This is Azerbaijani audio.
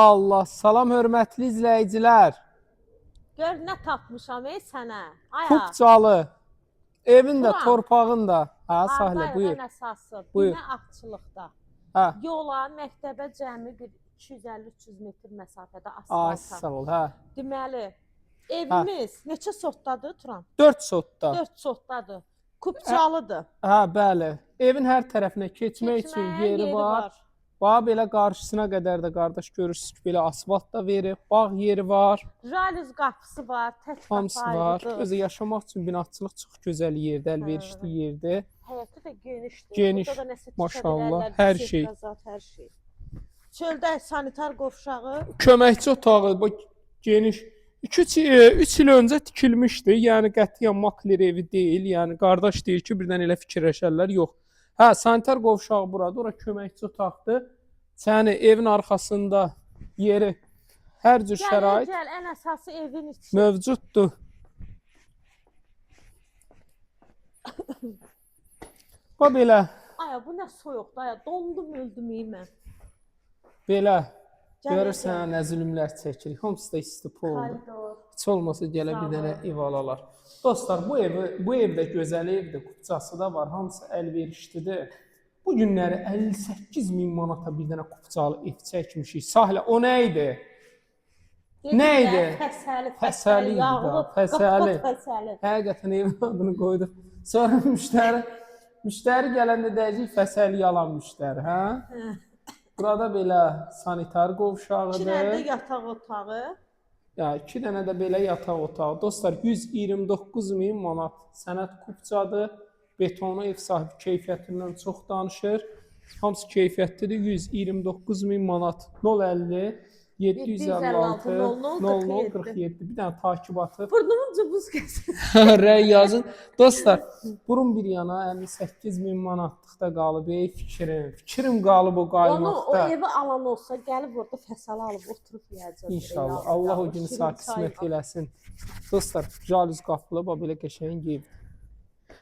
Allah, salam hörmətli izləyicilər. Gör nə tapmışam sənə. Aya. Kupcalı. Evin də, Turan. torpağın da. Ha, Sahilə, Hardayıq buyur. ən əsası. Buyur. Binə ağçılıqda. Hə. Yola, məktəbə cəmi bir 250-300 metr məsafədə Ay, asfalta. sağ ol, hə. Deməli, evimiz neçə sotdadır Turan? 4 sotda. 4 sotdadır. Kupcalıdır. Hə, bəli. Evin hər tərəfinə keçmək üçün Keçməyə yeri var. Bax, belə qarşısına qədər də qardaş görürsünüz ki, belə asfalt da verib, bağ yeri var. Jalüz qapısı var, tək Hamısı qapı var. ayrıdır. Özü yaşamaq üçün binaçılıq çox gözəl yerdə, əlverişli yerdir. Həyatı da genişdir. Geniş, Burada da nəsə tikə maşallah, bilərlər, hər bir şey. zat, hər şey. Çöldə sanitar qovşağı. Köməkçi otağı, bax, geniş. 3 il öncə tikilmişdi. Yəni qətiyyən makler evi deyil. Yəni qardaş deyir ki, birdən elə fikirləşərlər. Yox. Hə, sanitar qovşağı buradır. Ora köməkçi otaqdır. Sənin evin arxasında yeri hər cür şərait Gəl, ən əsası evin içi. mövcuddur. Bax belə, Aya, bu nə soyuqdur, aya, dondum, öldüm mən. belə. Gəl, Görürsən, nə zülmlər çəkirik. Hamısı da istifa oldu. Koridor. Heç olmasa gələ bir dənə ev alalar. Dostlar, bu evdə gözəl evdir, kupçası da var, hamısı əlverişlidir. Bu günləri 58 min manata bir dənə kupçalı ev çəkmişik. Sahilə, o nə idi? Nə idi? Fəsəli, Fəsəli idi da, fəsəli. Fəsəli. Həqiqətən evin adını qoyduq. Sonra müştəri gələndə deyəcək fəsəli yalan müştəri, hə? Burada belə sanitar qovşağıdır. 2 dənə yataq otağı. Ya 2 dənə də belə yataq otağı. Dostlar 129 min manat sənət kupçadır. Betonu ev sahibi keyfiyyətindən çox danışır. Hamısı keyfiyyətlidir. 129 min manat. 050 756 0047. Bir dənə takibatı. Burnumun cıbız kəsin. Rəy yazın. Dostlar, burun bir yana 58 min manatlıqda qalıb. Ey fikrim qalıb o Onu o qaymaqda. evi alan olsa gəlib orada fəsəli alıb oturub yeyəcək. İnşallah. Allah o günü sakit eləsin. Dostlar, jalüz qapılı, belə qəşəng evdir.